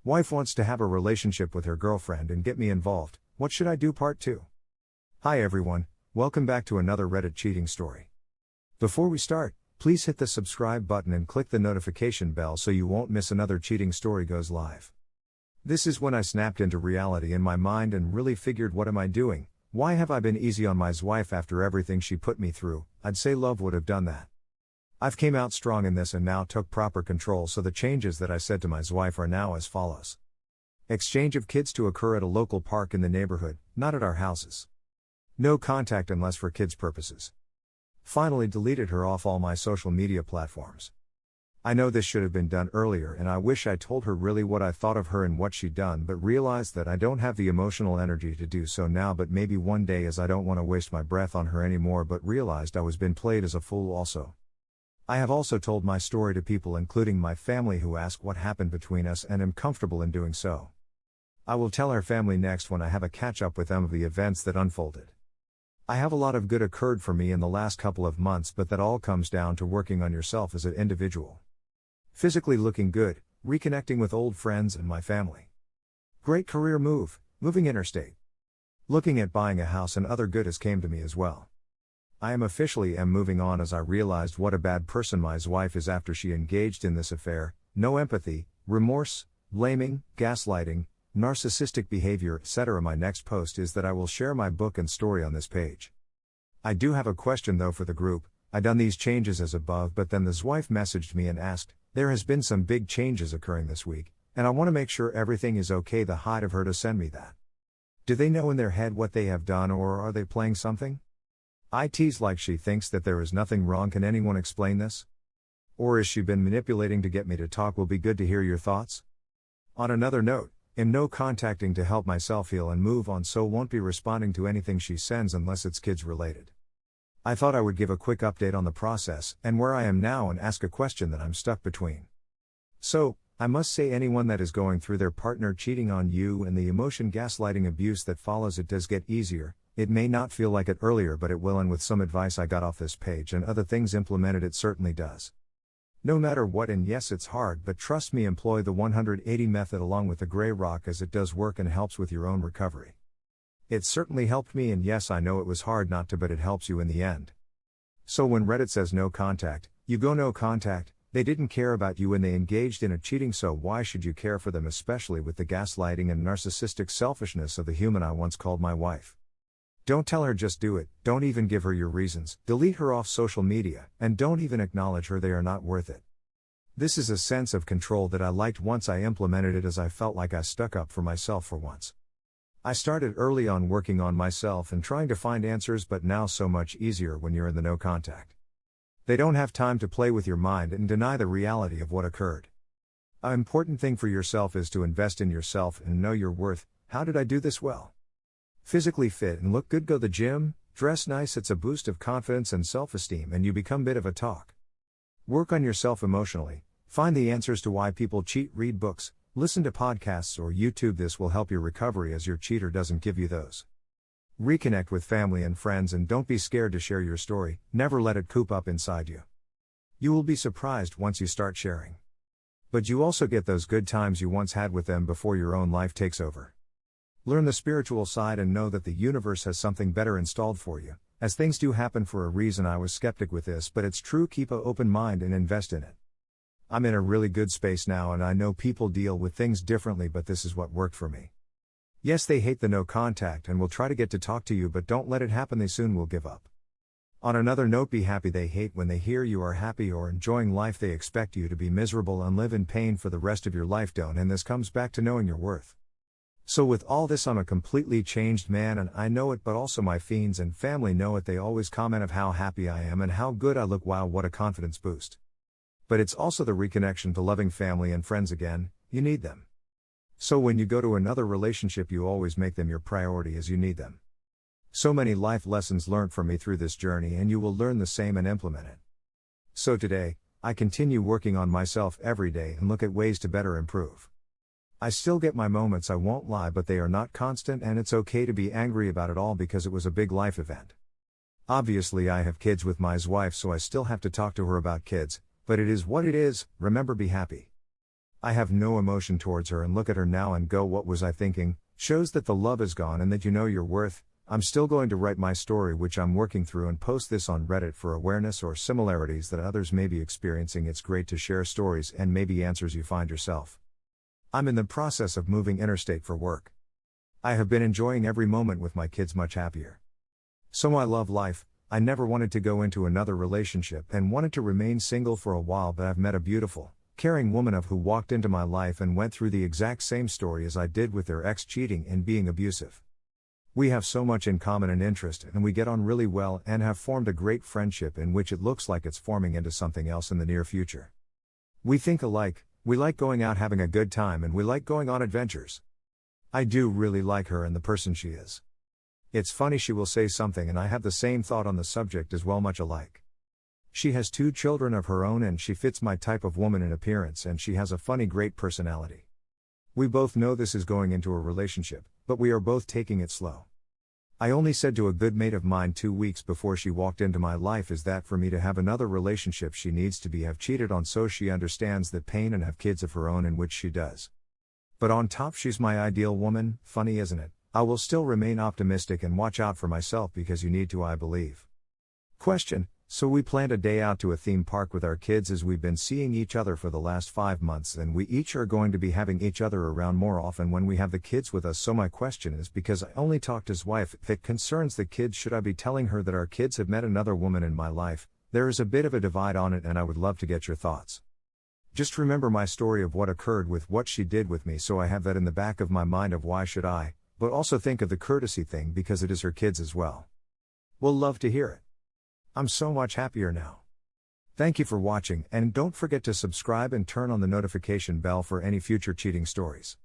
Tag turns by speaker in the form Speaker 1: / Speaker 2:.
Speaker 1: Wife wants to have a relationship with her girlfriend and get me involved. What should I do? Part 2. Hi everyone, welcome back to another Reddit cheating story. Before we start, please hit the subscribe button and click the notification bell so you won't miss another cheating story goes live. This is when I snapped into reality in my mind and really figured, what am I doing? Why have I been easy on my wife after everything she put me through? I'd say love would have done that. I've came out strong in this and now took proper control, so the changes that I said to my wife are now as follows. Exchange of kids to occur at a local park in the neighborhood, not at our houses. No contact unless for kids purposes. Finally deleted her off all my social media platforms. I know this should have been done earlier, and I wish I told her really what I thought of her and what she'd done, but realized that I don't have the emotional energy to do so now, but maybe one day, as I don't want to waste my breath on her anymore, but realized I was been played as a fool also. I have also told my story to people including my family who ask what happened between us, and am comfortable in doing so. I will tell her family next when I have a catch up with them of the events that unfolded. I have a lot of good occurred for me in the last couple of months, but that all comes down to working on yourself as an individual. Physically looking good, reconnecting with old friends and my family. Great career move, moving interstate. Looking at buying a house and other good has came to me as well. I am officially moving on, as I realized what a bad person my wife is after she engaged in this affair. No empathy, remorse, blaming, gaslighting, narcissistic behavior, etc. My next post is that I will share my book and story on this page. I do have a question though for the group. I done these changes as above, but then this wife messaged me and asked, there has been some big changes occurring this week, and I want to make sure everything is okay. The height of her to send me that. Do they know in their head what they have done, or are they playing something? It's like she thinks that there is nothing wrong. Can anyone explain this? Or has she been manipulating to get me to talk? Will be good to hear your thoughts. On another note, am no contacting to help myself heal and move on, so won't be responding to anything she sends unless it's kids related. I thought I would give a quick update on the process and where I am now, and ask a question that I'm stuck between. So, I must say, anyone that is going through their partner cheating on you and the emotion gaslighting abuse that follows, it does get easier. It may not feel like it earlier, but it will, and with some advice I got off this page and other things implemented, it certainly does. No matter what, and yes, it's hard, but trust me, employ the 180 method along with the gray rock, as it does work and helps with your own recovery. It certainly helped me, and yes, I know it was hard not to, but it helps you in the end. So when Reddit says no contact, you go no contact. They didn't care about you and they engaged in a cheating, so why should you care for them, especially with the gaslighting and narcissistic selfishness of the human I once called my wife. Don't tell her, just do it. Don't even give her your reasons. Delete her off social media, and don't even acknowledge her. They are not worth it. This is a sense of control that I liked once I implemented it, as I felt like I stuck up for myself for once. I started early on working on myself and trying to find answers, but now so much easier when you're in the no contact. They don't have time to play with your mind and deny the reality of what occurred. An important thing for yourself is to invest in yourself and know your worth. How did I do this? Well, physically fit and look good, go the gym, dress nice. It's a boost of confidence and self-esteem, and you become bit of a talk. Work on yourself emotionally, find the answers to why people cheat, read books, listen to podcasts or YouTube. This will help your recovery, as your cheater doesn't give you those. Reconnect with family and friends, and don't be scared to share your story. Never let it coop up inside you. You will be surprised once you start sharing. But you also get those good times you once had with them before your own life takes over. Learn the spiritual side and know that the universe has something better installed for you, as things do happen for a reason. I was skeptic with this, but it's true. Keep an open mind and invest in it. I'm in a really good space now, and I know people deal with things differently, but this is what worked for me. Yes, they hate the no contact and will try to get to talk to you, but don't let it happen. They soon will give up. On another note, be happy. They hate when they hear you are happy or enjoying life. They expect you to be miserable and live in pain for the rest of your life. Don't, and this comes back to knowing your worth. So with all this, I'm a completely changed man, and I know it, but also my fiends and family know it. They always comment of how happy I am and how good I look. Wow, what a confidence boost. But it's also the reconnection to loving family and friends again. You need them. So when you go to another relationship, you always make them your priority, as you need them. So many life lessons learned from me through this journey, and you will learn the same and implement it. So today, I continue working on myself every day and look at ways to better improve. I still get my moments, I won't lie, but they are not constant, and it's okay to be angry about it all because it was a big life event. Obviously I have kids with my wife, so I still have to talk to her about kids, but it is what it is. Remember, be happy. I have no emotion towards her and look at her now and go, what was I thinking? Shows that the love is gone and that you know your worth. I'm still going to write my story, which I'm working through, and post this on Reddit for awareness or similarities that others may be experiencing. It's great to share stories and maybe answers you find yourself. I'm in the process of moving interstate for work. I have been enjoying every moment with my kids much happier. So I love life. I never wanted to go into another relationship and wanted to remain single for a while, but I've met a beautiful, caring woman who walked into my life and went through the exact same story as I did with their ex, cheating and being abusive. We have so much in common and interest, and we get on really well and have formed a great friendship in which it looks like it's forming into something else in the near future. We think alike, we like going out having a good time, and we like going on adventures. I do really like her and the person she is. It's funny, she will say something and I have the same thought on the subject as well, much alike. She has 2 children of her own and she fits my type of woman in appearance, and she has a funny, great personality. We both know this is going into a relationship, but we are both taking it slow. I only said to a good mate of mine 2 weeks before she walked into my life is that for me to have another relationship she needs to have cheated on, so she understands that pain, and have kids of her own, in which she does. But on top, she's my ideal woman. Funny, isn't it? I will still remain optimistic and watch out for myself because you need to, I believe. Question: so we planned a day out to a theme park with our kids, as we've been seeing each other for the last 5 months and we each are going to be having each other around more often when we have the kids with us. So my question is, because I only talked his wife, if it concerns the kids, should I be telling her that our kids have met another woman in my life? There is a bit of a divide on it and I would love to get your thoughts. Just remember my story of what occurred with what she did with me, so I have that in the back of my mind of why should I, but also think of the courtesy thing because it is her kids as well. We'll love to hear it. I'm so much happier now. Thank you for watching, and don't forget to subscribe and turn on the notification bell for any future cheating stories.